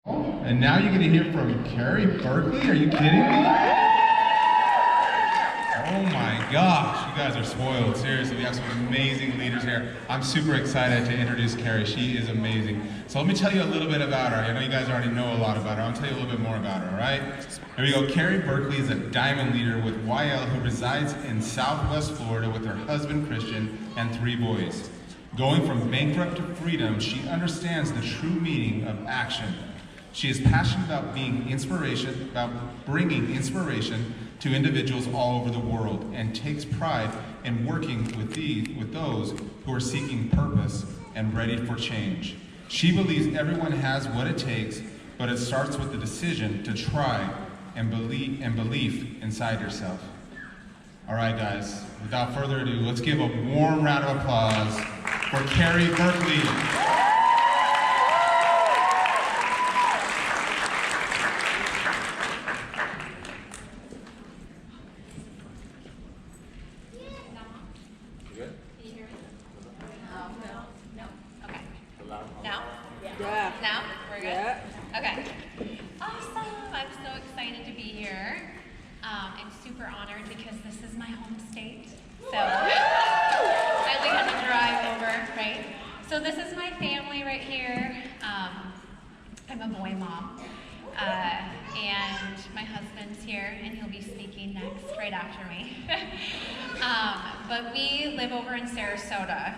And now you're going to hear from Kerri Birkley. Are you kidding me? Oh my gosh, you guys are spoiled. Seriously, we have some amazing leaders here. I'm super excited to introduce Kerri. She is amazing. So let me tell you a little bit about her. I know you guys already know a lot about her. I'll tell you a little bit more about her, all right? Here we go. Kerri Birkley is a diamond leader with YL who resides in Southwest Florida with her husband, Christian, and 3 boys. Going from bankrupt to freedom, she understands the true meaning of action. She is passionate about bringing inspiration to individuals all over the world and takes pride in working with those who are seeking purpose and ready for change. She believes everyone has what it takes, but it starts with the decision to try and belief inside yourself. All right, guys, without further ado, let's give a warm round of applause for Kerri Birkley. But we live over in Sarasota,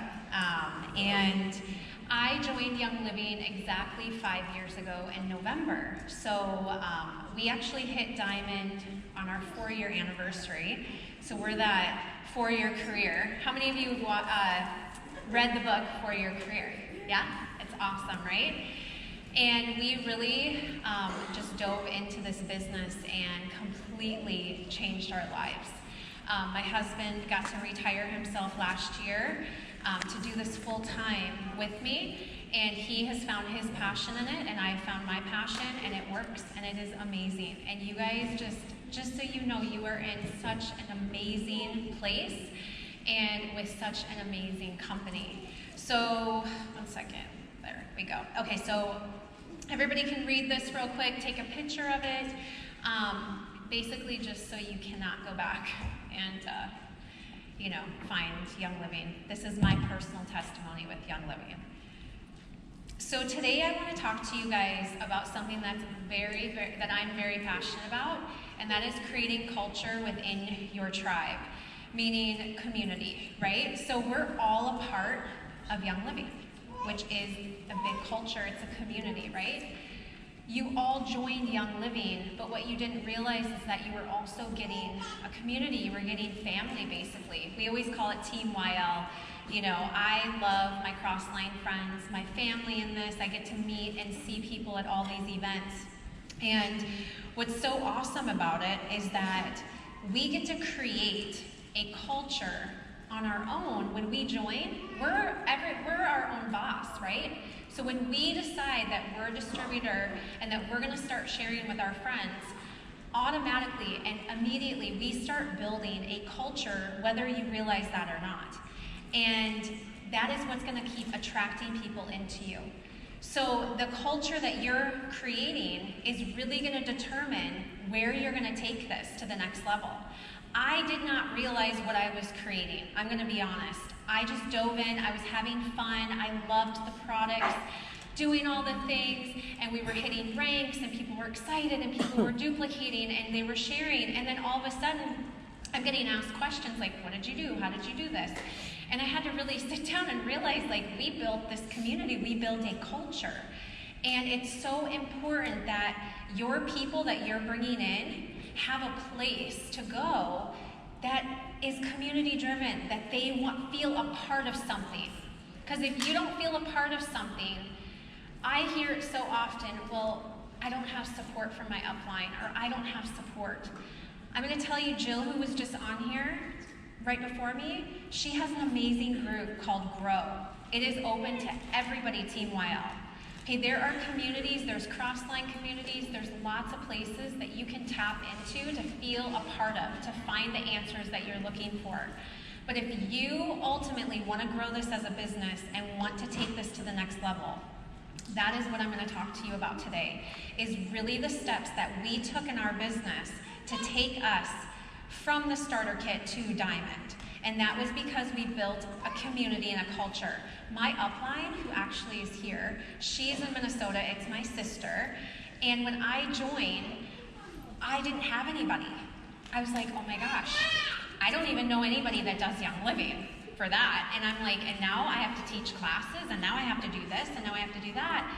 and I joined Young Living exactly 5 years ago in November. So we actually hit Diamond on our 4-year anniversary. So we're that 4-year career. How many of you read the book 4-Year Career? Yeah, it's awesome, right? And we really just dove into this business and completely changed our lives. My husband got to retire himself last year to do this full time with me, and he has found his passion in it, and I found my passion, and it works, and it is amazing. And you guys, just so you know, you are in such an amazing place and with such an amazing company. So, one second, there we go. Okay, so everybody can read this real quick, take a picture of it. Basically just so you cannot go back and find Young Living. This is my personal testimony with Young Living. So today I want to talk to you guys about something that's that I'm very passionate about, and that is creating culture within your tribe, meaning community, right? So we're all a part of Young Living, which is a big culture. It's a community, right? You all joined Young Living, but what you didn't realize is that you were also getting a community. You were getting family, basically. We always call it Team YL. You know, I love my cross-line friends, my family in this. I get to meet and see people at all these events. And what's so awesome about it is that we get to create a culture on our own. When we join, we're our own boss, right? So when we decide that we're a distributor and that we're going to start sharing with our friends, automatically and immediately we start building a culture, whether you realize that or not. And that is what's going to keep attracting people into you. So the culture that you're creating is really going to determine where you're going to take this to the next level. I did not realize what I was creating. I'm going to be honest. I just dove in. I was having fun. I loved the products, doing all the things, and we were hitting ranks, and people were excited, and people were duplicating, and they were sharing. And then all of a sudden, I'm getting asked questions like, what did you do? How did you do this? And I had to really sit down and realize, like, we built this community. We built a culture. And it's so important that your people that you're bringing in have a place to go that is community driven, that they feel a part of something. Because if you don't feel a part of something, I hear it so often, well, I don't have support from my upline, or I don't have support. I'm going to tell you, Jill, who was just on here right before me, she has an amazing group called Grow. It is open to everybody, Team YL. Okay, there are communities, there's cross-line communities, there's lots of places that you can tap into to feel a part of, to find the answers that you're looking for. But if you ultimately want to grow this as a business and want to take this to the next level, that is what I'm going to talk to you about today, is really the steps that we took in our business to take us from the starter kit to diamond. And that was because we built a community and a culture. My upline, who actually is here, she's in Minnesota, it's my sister. And when I joined, I didn't have anybody. I was like, oh my gosh, I don't even know anybody that does Young Living for that. And I'm like, and now I have to teach classes, and now I have to do this, and now I have to do that.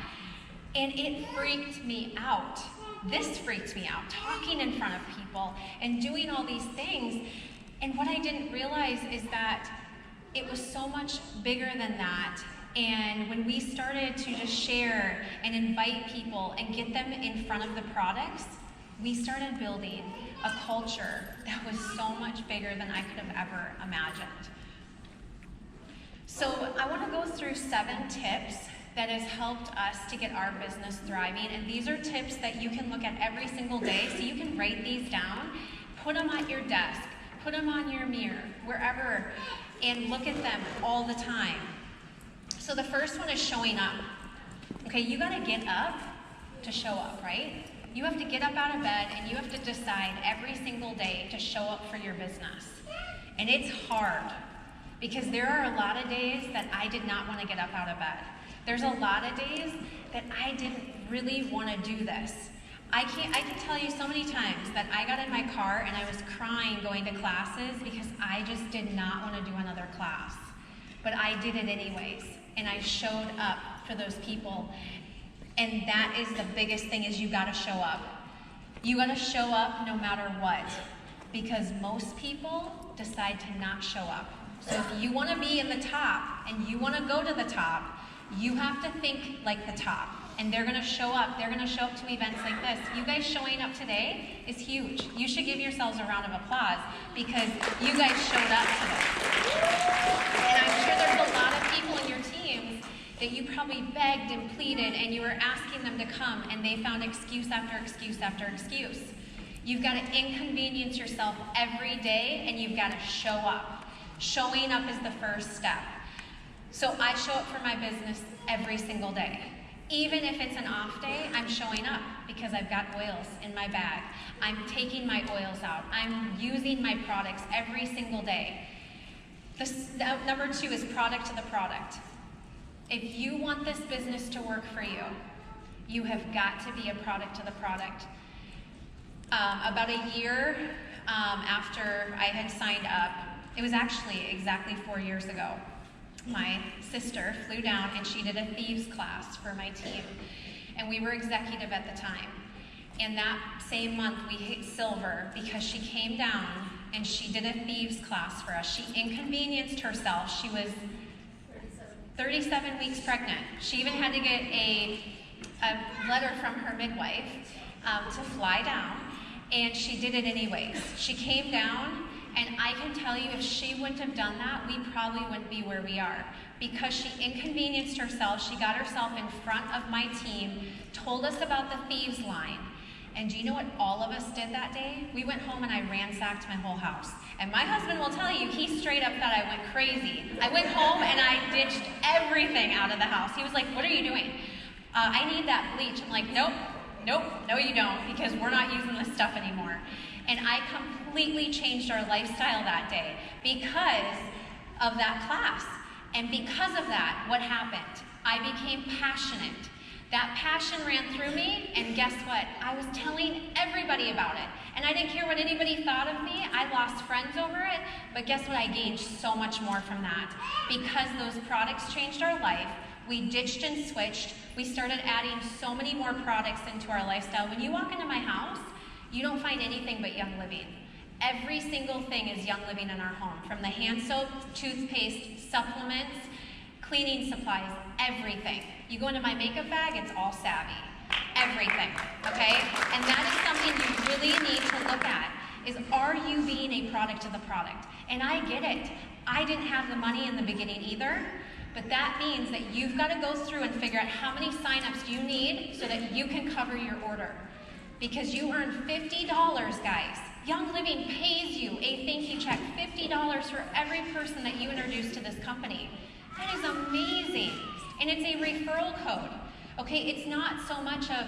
And it freaked me out. This freaked me out, talking in front of people and doing all these things. And what I didn't realize is that it was so much bigger than that. And when we started to just share and invite people and get them in front of the products, we started building a culture that was so much bigger than I could have ever imagined. So I want to go through 7 tips that has helped us to get our business thriving. And these are tips that you can look at every single day. So you can write these down, put them at your desk, put them on your mirror, wherever, and look at them all the time. So the first one is showing up. Okay, you gotta get up to show up, right? You have to get up out of bed and you have to decide every single day to show up for your business. And it's hard because there are a lot of days that I did not want to get up out of bed. There's a lot of days that I didn't really want to do this. I can tell you so many times that I got in my car and I was crying going to classes because I just did not want to do another class. But I did it anyways, and I showed up for those people. And that is the biggest thing, is you gotta show up. You gotta show up no matter what, because most people decide to not show up. So if you wanna be in the top and you wanna go to the top, you have to think like the top. And they're gonna show up. They're gonna show up to events like this. You guys showing up today is huge. You should give yourselves a round of applause because you guys showed up today. And I'm sure there's a lot of people in your teams that you probably begged and pleaded and you were asking them to come and they found excuse after excuse after excuse. You've got to inconvenience yourself every day and you've got to show up. Showing up is the first step. So I show up for my business every single day. Even if it's an off day, I'm showing up because I've got oils in my bag. I'm taking my oils out. I'm using my products every single day. Number 2 is product to the product. If you want this business to work for you, you have got to be a product to the product. About a year after I had signed up, it was actually exactly 4 years ago, my sister flew down and she did a thieves class for my team. And we were executive at the time. And that same month we hit silver because she came down and she did a thieves class for us. She inconvenienced herself. She was 37 weeks pregnant. She even had to get a letter from her midwife to fly down, and she did it anyways. She came down, and I can tell you if she wouldn't have done that, we probably wouldn't be where we are. Because she inconvenienced herself, she got herself in front of my team, told us about the thieves line. And do you know what all of us did that day? We went home and I ransacked my whole house. And my husband will tell you, he straight up thought I went crazy. I went home and I ditched everything out of the house. He was like, what are you doing? I need that bleach. I'm like, nope, no you don't, because we're not using this stuff anymore. And I completely changed our lifestyle that day because of that class. And because of that, what happened? I became passionate. That passion ran through me, and guess what? I was telling everybody about it. And I didn't care what anybody thought of me. I lost friends over it, but guess what? I gained so much more from that. Because those products changed our life, we ditched and switched. We started adding so many more products into our lifestyle. When you walk into my house, you don't find anything but Young Living. Every single thing is Young Living in our home, from the hand soap, toothpaste, supplements, cleaning supplies, everything. You go into my makeup bag, it's all Savvy. Everything, okay? And that is something you really need to look at, is are you being a product of the product? And I get it. I didn't have the money in the beginning either, but that means that you've got to go through and figure out how many signups you need so that you can cover your order. Because you earn $50, guys. Young Living pays you a thank you check, $50 for every person that you introduce to this company. That is amazing. And it's a referral code. Okay, it's not so much of,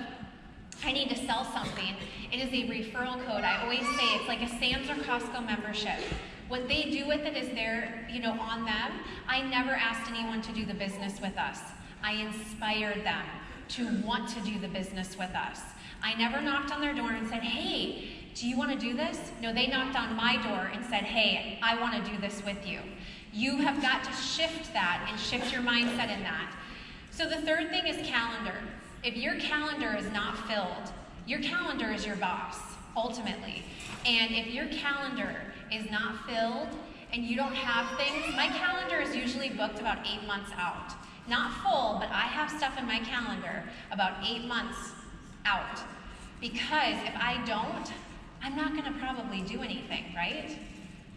I need to sell something. It is a referral code. I always say it's like a Sam's or Costco membership. What they do with it is they're, on them. I never asked anyone to do the business with us. I inspired them to want to do the business with us. I never knocked on their door and said, hey, do you want to do this? No, they knocked on my door and said, hey, I want to do this with you. You have got to shift that and shift your mindset in that. So the third thing is calendar. If your calendar is not filled, your calendar is your boss, ultimately. And if your calendar is not filled and you don't have things, my calendar is usually booked about 8 months out. Not full, but I have stuff in my calendar about 8 months out. Because if I don't, I'm not gonna probably do anything, right?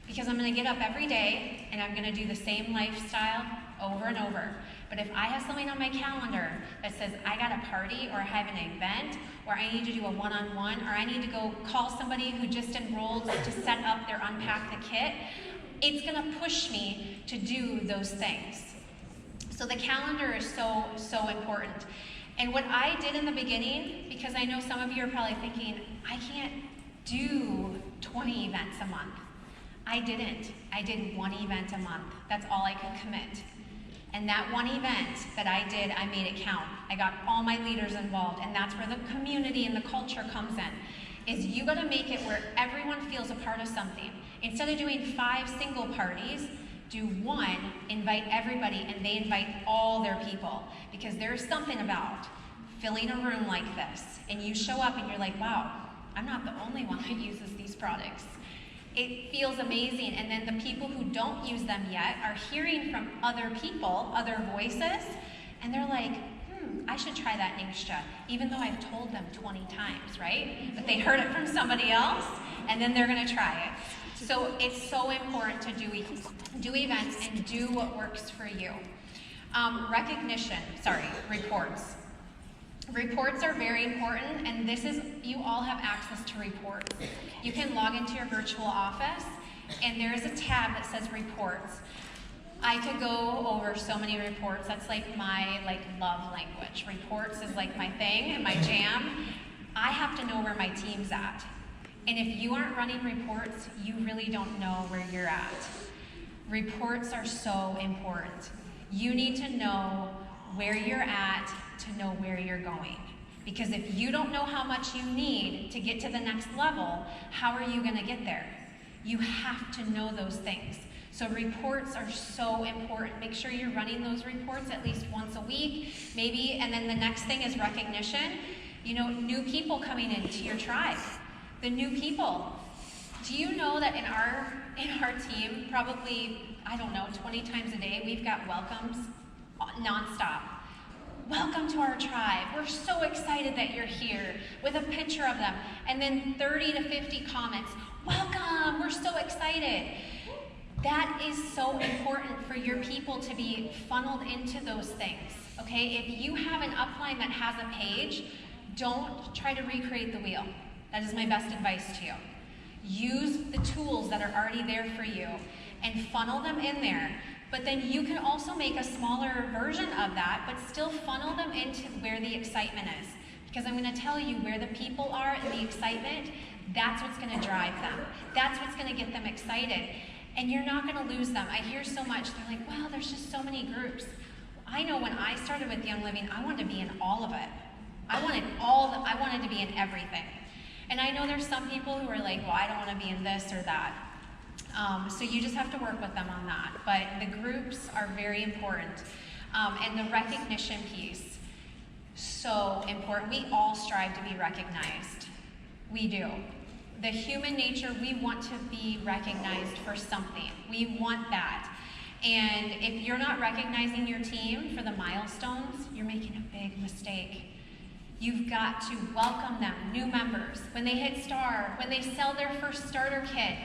Because I'm gonna get up every day and I'm gonna do the same lifestyle over and over. But if I have something on my calendar that says I got a party or I have an event or I need to do a one-on-one or I need to go call somebody who just enrolled to set up their unpack the kit, it's gonna push me to do those things. So the calendar is so, so important. And what I did in the beginning, because I know some of you are probably thinking, I can't do 20 events a month. I didn't. I did 1 event a month. That's all I could commit. And that 1 event that I did, I made it count. I got all my leaders involved, and that's where the community and the culture comes in, is you gotta make it where everyone feels a part of something. Instead of doing 5 single parties, do 1, invite everybody, and they invite all their people. Because there's something about filling a room like this, and you show up and you're like, wow, I'm not the only one that uses these products. It feels amazing, and then the people who don't use them yet are hearing from other people, other voices, and they're like, I should try that Ningxia, even though I've told them 20 times, right? But they heard it from somebody else, and then they're gonna try it. So it's so important to do events and do what works for you. Reports. Reports are very important, and this is, you all have access to reports. You can log into your virtual office, and there is a tab that says reports. I could go over so many reports. That's like my love language. Reports is like my thing and my jam. I have to know where my team's at. And if you aren't running reports, you really don't know where you're at. Reports are so important. You need to know where you're at to know where you're going. Because if you don't know how much you need to get to the next level, how are you gonna get there? You have to know those things. So reports are so important. Make sure you're running those reports at least once a week, maybe, and then the next thing is recognition. New people coming into your tribe. The new people. Do you know that in our team, probably, 20 times a day, we've got welcomes nonstop. Welcome to our tribe. We're so excited that you're here, with a picture of them. And then 30 to 50 comments. Welcome, we're so excited. That is so important for your people to be funneled into those things, okay? If you have an upline that has a page, don't try to recreate the wheel. That is my best advice to you. Use the tools that are already there for you and funnel them in there. But then you can also make a smaller version of that, but still funnel them into where the excitement is. Because I'm gonna tell you where the people are and the excitement, that's what's gonna drive them. That's what's gonna get them excited. And you're not gonna lose them. I hear so much, they're like, wow, there's just so many groups. I know when I started with Young Living, I wanted to be in all of it. I wanted to be in everything. And I know there's some people who are like, well, I don't wanna be in this or that. So you just have to work with them on that. But the groups are very important. And the recognition piece, so important. We all strive to be recognized. We do. The human nature, we want to be recognized for something. We want that. And if you're not recognizing your team for the milestones, you're making a big mistake. You've got to welcome them, new members. When they hit star, when they sell their first starter kit,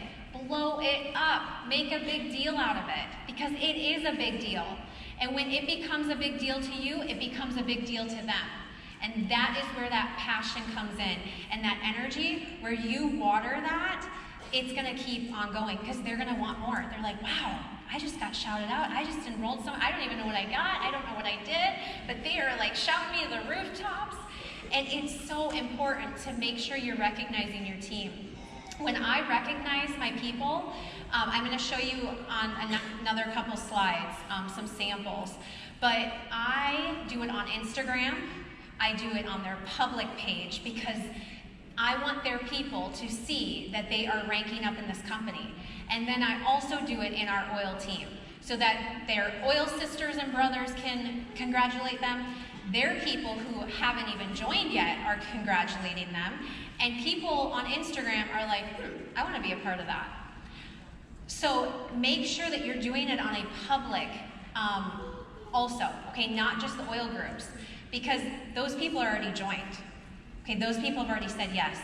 blow it up. Make a big deal out of it, because it is a big deal. And when it becomes a big deal to you, it becomes a big deal to them. And that is where that passion comes in. And that energy, where you water that, it's gonna keep on going, because they're gonna want more. They're like, wow, I just got shouted out. I just enrolled someone. I don't even know what I got. I don't know what I did. But they are like shouting me to the rooftops. And it's so important to make sure you're recognizing your team. When I recognize my people, I'm going to show you on another couple slides some samples. But I do it on Instagram. I do it on their public page because I want their people to see that they are ranking up in this company. And then I also do it in our oil team so that their oil sisters and brothers can congratulate them. Their people who haven't even joined yet are congratulating them. And people on Instagram are like, I want to be a part of that. So make sure that you're doing it on a public also, okay, not just the oil groups, because those people are already joined. Okay, those people have already said yes.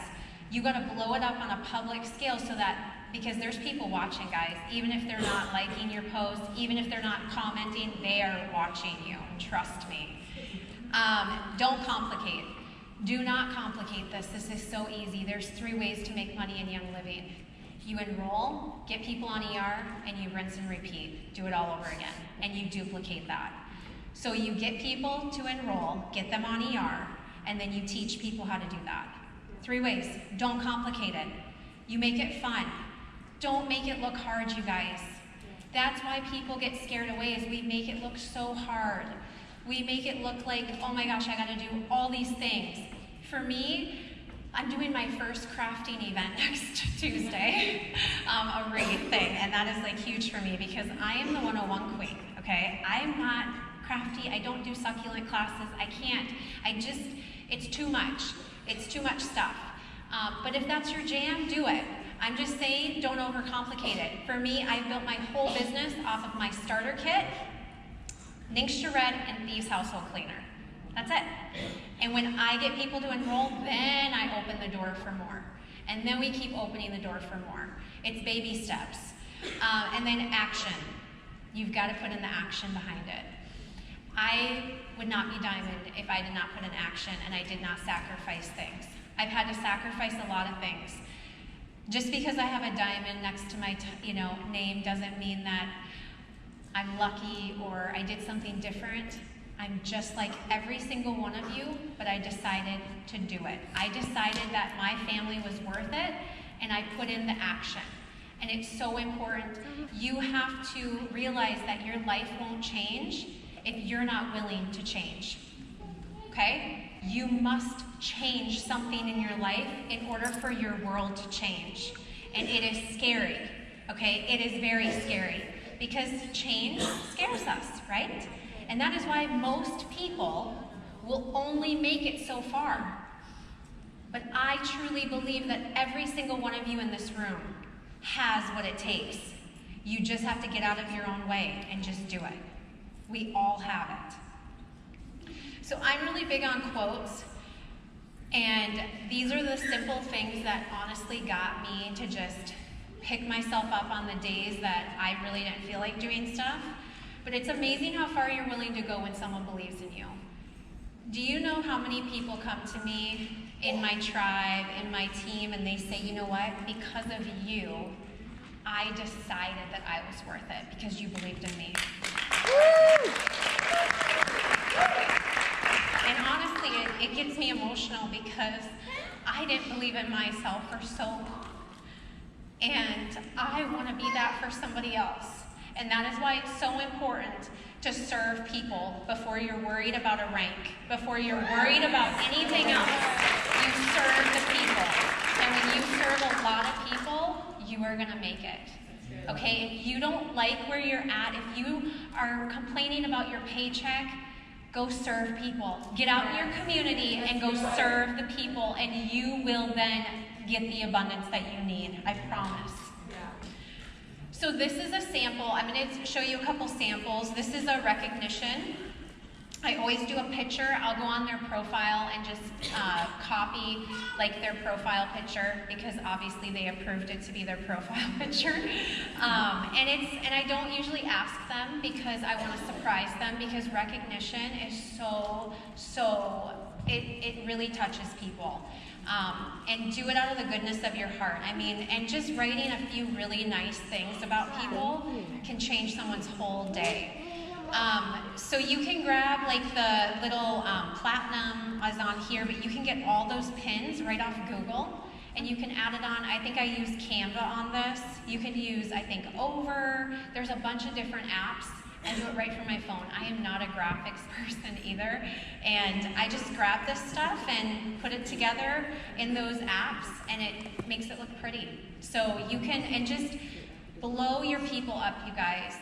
You got to blow it up on a public scale so that, because there's people watching, guys, even if they're not liking your post, even if they're not commenting, they are watching you, trust me. Don't complicate. Do not complicate this. This is so easy. There's 3 ways to make money in Young Living. You enroll, get people on ER, and you rinse and repeat. Do it all over again, and you duplicate that. So you get people to enroll, get them on ER, and then you teach people how to do that. 3 ways. Don't complicate it. You make it fun. Don't make it look hard, you guys. That's why people get scared away, is we make it look so hard. We make it look like, oh my gosh, I gotta do all these things. For me, I'm doing my first crafting event next Tuesday, a wreath thing, and that is like huge for me because I am the 101 queen, okay? I am not crafty, I don't do succulent classes, I can't. It's too much. It's too much stuff. But if that's your jam, do it. I'm just saying, don't overcomplicate it. For me, I built my whole business off of my starter kit, Ningxia Red, and Thieves Household Cleaner. That's it. And when I get people to enroll, then I open the door for more. And then we keep opening the door for more. It's baby steps. And then action. You've got to put in the action behind it. I would not be Diamond if I did not put in action and I did not sacrifice things. I've had to sacrifice a lot of things. Just because I have a diamond next to my name doesn't mean that I'm lucky or I did something different. I'm just like every single one of you, but I decided to do it. I decided that my family was worth it, and I put in the action. And it's so important. You have to realize that your life won't change if you're not willing to change, okay? You must change something in your life in order for your world to change. And it is scary, okay? It is very scary because change scares us, right? And that is why most people will only make it so far. But I truly believe that every single one of you in this room has what it takes. You just have to get out of your own way and just do it. We all have it. So I'm really big on quotes, and these are the simple things that honestly got me to just pick myself up on the days that I really didn't feel like doing stuff. But it's amazing how far you're willing to go when someone believes in you. Do you know how many people come to me in my tribe, in my team, and they say, you know what, because of you, I decided that I was worth it because you believed in me. Woo! And honestly, it gets me emotional because I didn't believe in myself for so long. And I want to be that for somebody else. And that is why it's so important to serve people before you're worried about a rank, before you're worried about anything else. You serve the people. And when you serve a lot of people, you are going to make it. Okay? If you don't like where you're at, if you are complaining about your paycheck, go serve people. Get out in your community and go serve the people, and you will then get the abundance that you need. I promise. So this is a sample. I'm going to show you a couple samples. This is a recognition. I always do a picture. I'll go on their profile and just copy like their profile picture because obviously they approved it to be their profile picture. And I don't usually ask them because I want to surprise them because recognition is it really touches people. And do it out of the goodness of your heart. I mean, and just writing a few really nice things about people can change someone's whole day. So you can grab like the little platinum is on here, but you can get all those pins right off Google, and you can add it on. I think I use Canva on this. You can use, I think, Over. There's a bunch of different apps. I do it right from my phone. I am not a graphics person either, and I just grab this stuff and put it together in those apps, and it makes it look pretty. So you can, and just blow your people up, you guys.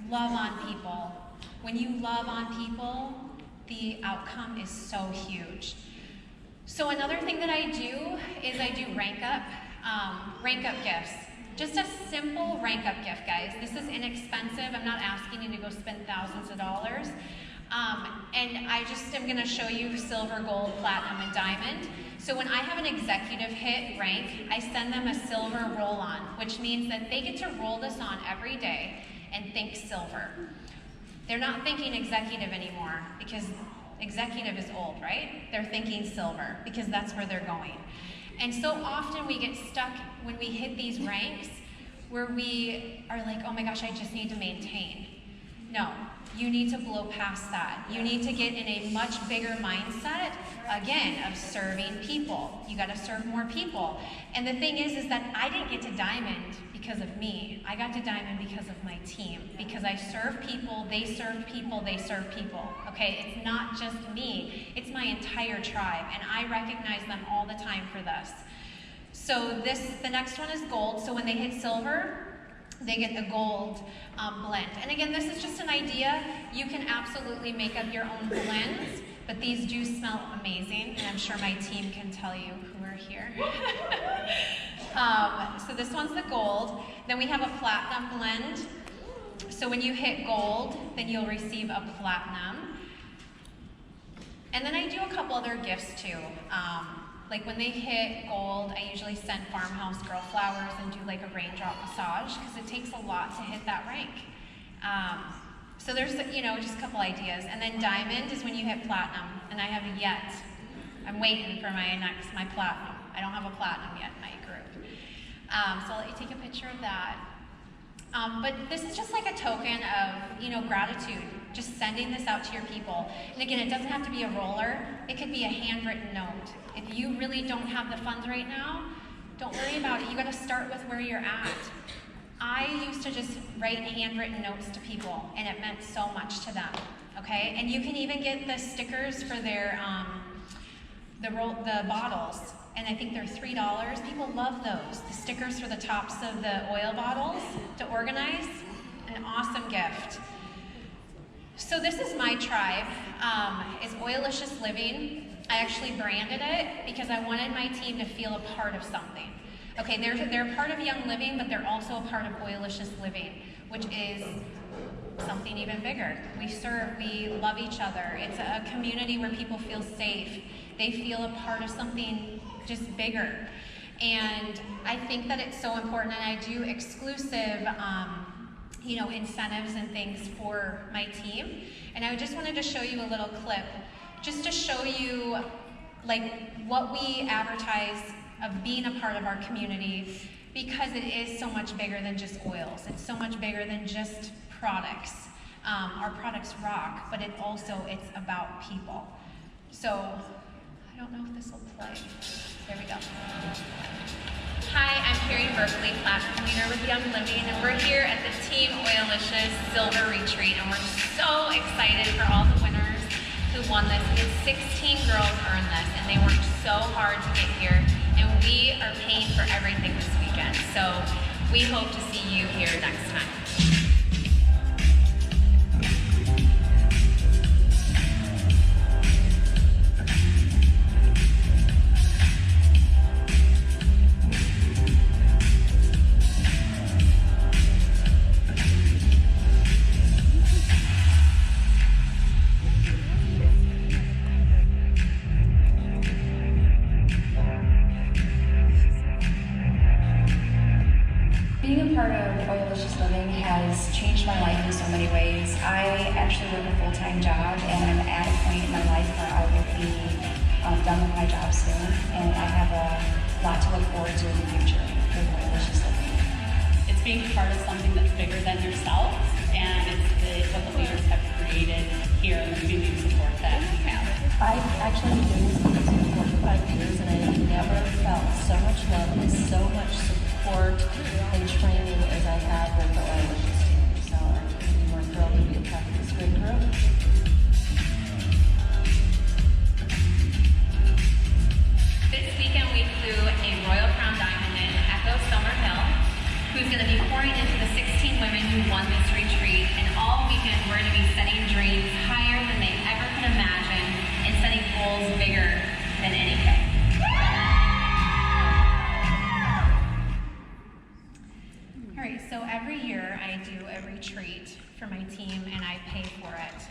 Love on people. When you love on people, the outcome is so huge. So another thing that I do is I do rank up gifts. Just a simple rank up gift, guys. This is inexpensive. I'm not asking you to go spend thousands of dollars. And I just am gonna show you silver, gold, platinum, and diamond. So when I have an executive hit rank, I send them a silver roll-on, which means that they get to roll this on every day and think silver. They're not thinking executive anymore because executive is old, right? They're thinking silver because that's where they're going. And so often we get stuck when we hit these ranks where we are like, oh my gosh, I just need to maintain. No, you need to blow past that. You need to get in a much bigger mindset, again, of serving people. You gotta serve more people. And the thing is that I didn't get to diamond because of me. I got to diamond because of my team. Because I serve people, they serve people, they serve people. Okay, it's not just me, it's my entire tribe. And I recognize them all the time for this. So the next one is gold. So when they hit silver, they get the gold blend. And again, this is just an idea. You can absolutely make up your own blends, but these do smell amazing, and I'm sure my team can tell you who are here. So this one's the gold. Then we have a platinum blend. So when you hit gold, then you'll receive a platinum. And then I do a couple other gifts too. Like when they hit gold, I usually send Farmhouse Girl flowers and do like a raindrop massage because it takes a lot to hit that rank. So there's, just a couple ideas. And then diamond is when you hit platinum, and I haven't yet. I'm waiting for my platinum. I don't have a platinum yet in my group. So I'll let you take a picture of that. But this is just like a token of, gratitude. Just sending this out to your people. And again, it doesn't have to be a roller. It could be a handwritten note. If you really don't have the funds right now, don't worry about it. You gotta start with where you're at. I used to just write handwritten notes to people, and it meant so much to them, okay? And you can even get the stickers for their, the bottles, and I think they're $3. People love those. The stickers for the tops of the oil bottles to organize, an awesome gift. So this is my tribe, it's Ishas Living. I actually branded it because I wanted my team to feel a part of something. Okay, they're a part of Young Living, but they're also a part of Ishas Living, which is something even bigger. We serve, we love each other. It's a community where people feel safe. They feel a part of something just bigger. And I think that it's so important, and I do exclusive incentives and things for my team. And I just wanted to show you a little clip, just to show you like what we advertise of being a part of our community, because it is so much bigger than just oils. It's so much bigger than just products. Our products rock, but it's about people. So, I don't know if this will play. There we go. Hi, I'm Kerri Birkley, Platform Leader with Young Living, and we're here at the Team Oilicious Silver Retreat, and we're so excited for all the winners who won this. We had 16 girls earn this, and they worked so hard to get here, and we are paying for everything this weekend. So we hope to see you here next time. Being a part of Ishas Living has changed my life in so many ways. I actually work a full-time job, and I'm at a point in my life where I will be done with my job soon, and I have a lot to look forward to in the future with Ishas Living. It's being part of something that's bigger than yourself, and it's what the leaders have created here and the community support that we have. I've actually been doing this for 45 years, and I have never felt so much love and so much support and training as I have with the Oilers team. So I couldn't be more thrilled to be a part of this great group. This weekend we flew a Royal Crown Diamond in Echo Summerhill, who's going to be pouring into the 16 women who won this retreat. And all weekend we're going to be setting dreams higher than they ever could imagine and setting goals bigger than anything. All right, so every year I do a retreat for my team and I pay for it.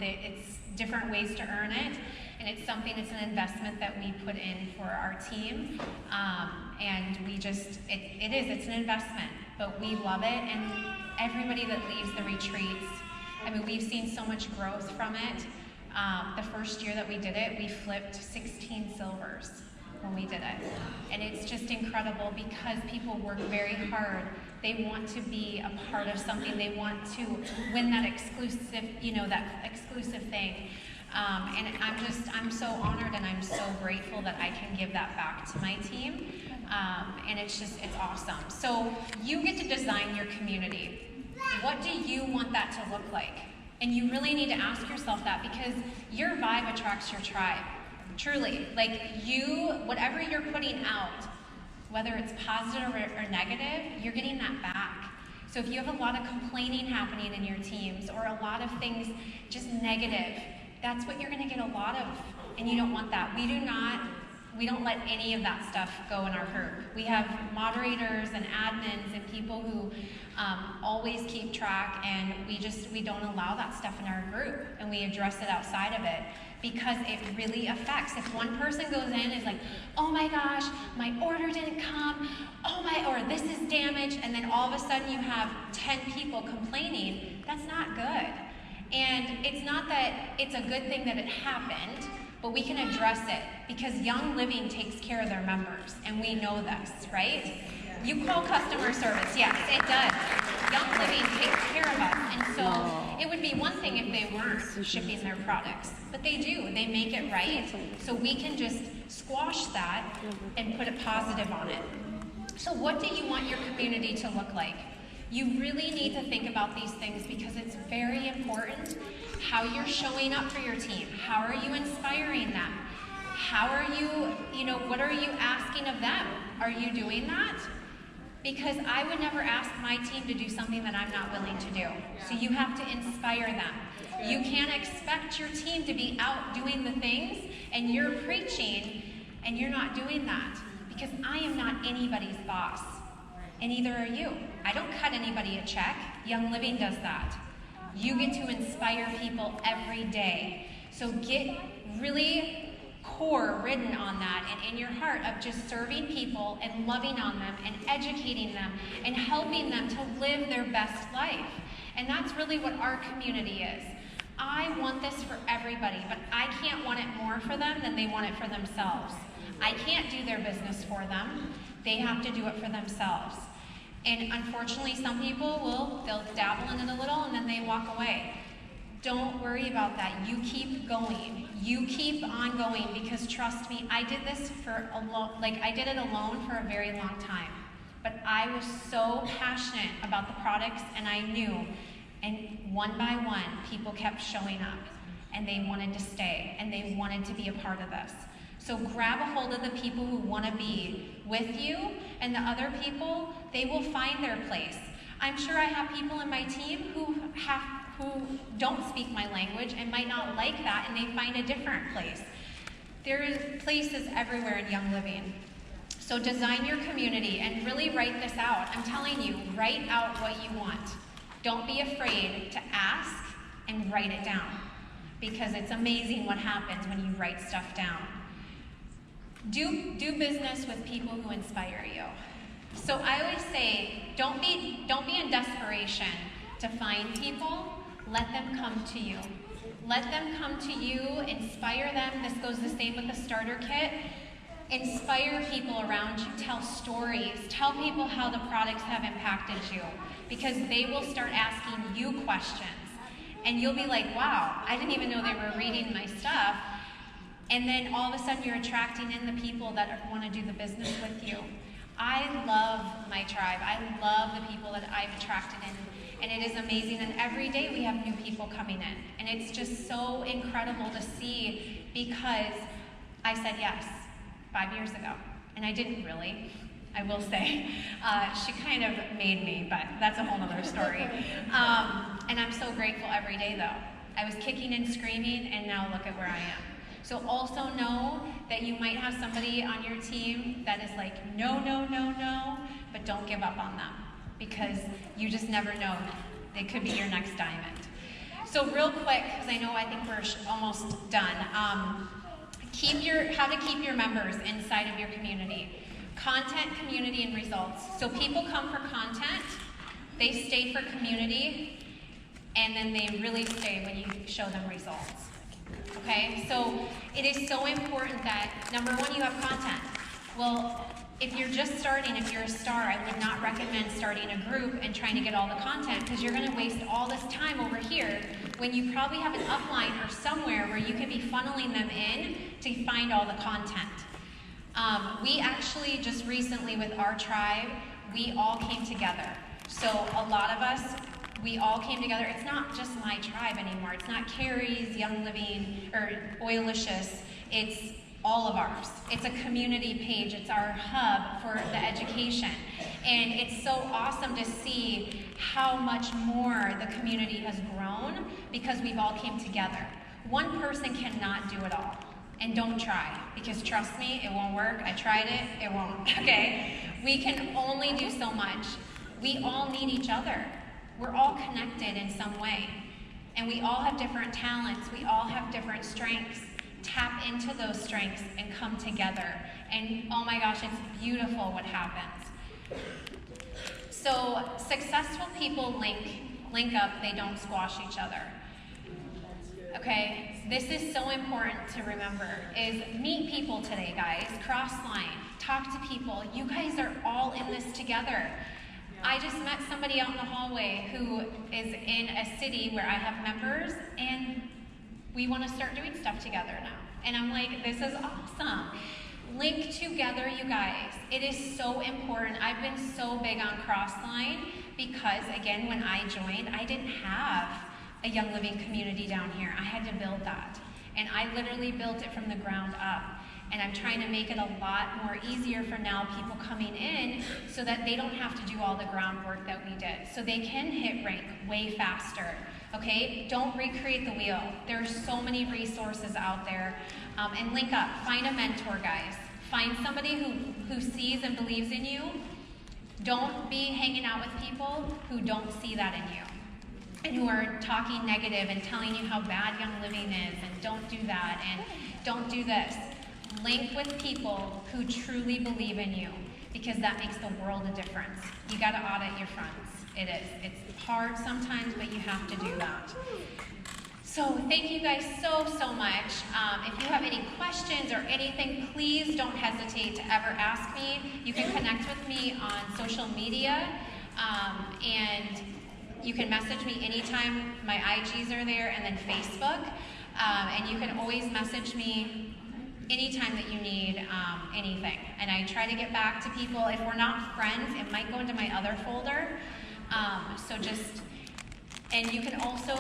It's different ways to earn it, and it's an investment that we put in for our team. And it's an investment, but we love it. And everybody that leaves the retreats, I mean, we've seen so much growth from it. The first year that we did it, we flipped 16 silvers when we did it. And it's just incredible because people work very hard. They want to be a part of something. They want to win that exclusive, that exclusive thing. And I'm so honored and I'm so grateful that I can give that back to my team. And it's awesome. So you get to design your community. What do you want that to look like? And you really need to ask yourself that, because your vibe attracts your tribe. Truly. Whatever you're putting out, whether it's positive or negative, you're getting that back. So if you have a lot of complaining happening in your teams, or a lot of things just negative, that's what you're going to get a lot of, and you don't want that. We don't let any of that stuff go in our group. We have moderators and admins and people who always keep track, and we don't allow that stuff in our group, and we address it outside of it, because it really affects. If one person goes in and is like, oh my gosh, my order didn't come, or this is damaged, and then all of a sudden you have 10 people complaining, that's not good. And it's not that it's a good thing that it happened, but we can address it, because Young Living takes care of their members, and we know this, right? You call customer service, yes, it does. Young Living takes care of us, and so it would be one thing if they weren't shipping their products, but they do. They make it right, so we can just squash that and put a positive on it. So what do you want your community to look like? You really need to think about these things, because it's very important how you're showing up for your team. How are you inspiring them? How are you, what are you asking of them? Are you doing that? Because I would never ask my team to do something that I'm not willing to do. So you have to inspire them. You can't expect your team to be out doing the things and you're preaching and you're not doing that, because I am not anybody's boss. And neither are you. I don't cut anybody a check. Young Living does that. You get to inspire people every day. So get really core ridden on that and in your heart of just serving people and loving on them and educating them and helping them to live their best life. And that's really what our community is. I want this for everybody, but I can't want it more for them than they want it for themselves. I can't do their business for them. They have to do it for themselves. And unfortunately, some people they'll dabble in it a little and then they walk away. Don't worry about that. You keep going. You keep on going, because trust me, I did this I did it alone for a very long time. But I was so passionate about the products, and I knew, and one by one, people kept showing up, and they wanted to stay, and they wanted to be a part of this. So grab a hold of the people who want to be with you, and the other people, they will find their place. I'm sure I have people in my team who don't speak my language and might not like that, and they find a different place. There is places everywhere in Young Living. So design your community and really write this out. I'm telling you, write out what you want. Don't be afraid to ask and write it down, because it's amazing what happens when you write stuff down. Do business with people who inspire you. So I always say, don't be in desperation to find people. Let them come to you. Let them come to you, inspire them. This goes the same with the starter kit. Inspire people around you, tell stories, tell people how the products have impacted you, because they will start asking you questions. And you'll be like, wow, I didn't even know they were reading my stuff. And then all of a sudden you're attracting in the people that want to do the business with you. I love my tribe. I love the people that I've attracted in, and it is amazing. And every day we have new people coming in, and it's just so incredible to see, because I said yes 5 years ago, and I didn't really, I will say. She kind of made me, but that's a whole other story. And I'm so grateful every day, though. I was kicking and screaming, and now look at where I am. So also know that you might have somebody on your team that is like, no, no, no, no, but don't give up on them, because you just never know. They could be your next diamond. So real quick, because I think we're almost done. How to keep your members inside of your community. Content, community, and results. So people come for content, they stay for community, and then they really stay when you show them results. Okay, so it is so important that, number one, you have content. Well, if you're just starting, if you're a star, I would not recommend starting a group and trying to get all the content, because you're going to waste all this time over here when you probably have an upline or somewhere where you could be funneling them in to find all the content. We actually just recently with our tribe, we all came together. So a lot of us, we all came together. It's not just my tribe anymore. It's not Kerri's, Young Living, or Oilicious. It's all of ours. It's a community page. It's our hub for the education. And it's so awesome to see how much more the community has grown because we've all came together. One person cannot do it all. And don't try, because trust me, it won't work. I tried it, it won't, okay? We can only do so much. We all need each other. We're all connected in some way. And we all have different talents. We all have different strengths. Tap into those strengths and come together. And oh my gosh, it's beautiful what happens. So successful people link up, they don't squash each other. Okay, this is so important to remember, is meet people today, guys. Cross line, talk to people. You guys are all in this together. I just met somebody out in the hallway who is in a city where I have members, and we want to start doing stuff together now. And I'm like, this is awesome. Link together, you guys. It is so important. I've been so big on crossline because, again, when I joined, I didn't have a Young Living community down here. I had to build that. And I literally built it from the ground up. And I'm trying to make it a lot more easier for now people coming in so that they don't have to do all the groundwork that we did. So they can hit rank way faster, okay? Don't recreate the wheel. There's so many resources out there. And link up, find a mentor, guys. Find somebody who sees and believes in you. Don't be hanging out with people who don't see that in you and who are talking negative and telling you how bad Young Living is and don't do that and don't do this. Link with people who truly believe in you, because that makes the world a difference. You gotta audit your fronts. It is. It's hard sometimes, but you have to do that. So thank you guys so much. If you have any questions or anything, please don't hesitate to ever ask me. You can connect with me on social media, and you can message me anytime. My IGs are there, and then Facebook. And you can always message me anytime that you need anything. And I try to get back to people. If we're not friends, it might go into my other folder. And you can also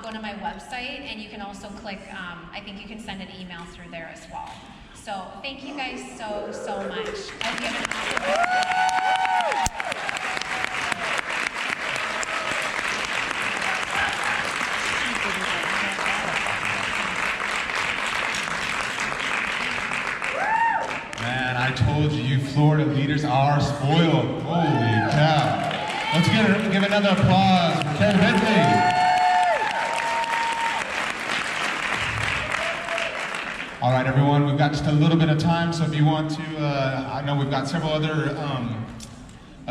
go to my website, and you can also click, I think you can send an email through there as well. So thank you guys so much. I hope you have an awesome day. Man, I told you, Florida leaders are spoiled. Holy cow. Let's give another applause for Kerri Birkley. All right, everyone, we've got just a little bit of time, so if you want to, I know we've got several other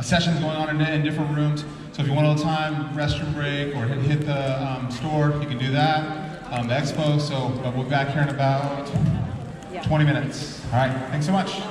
sessions going on in different rooms, so if you want a little time, restroom break, or hit the store, you can do that, the expo, but we'll be back here in about 20 minutes. All right, thanks so much.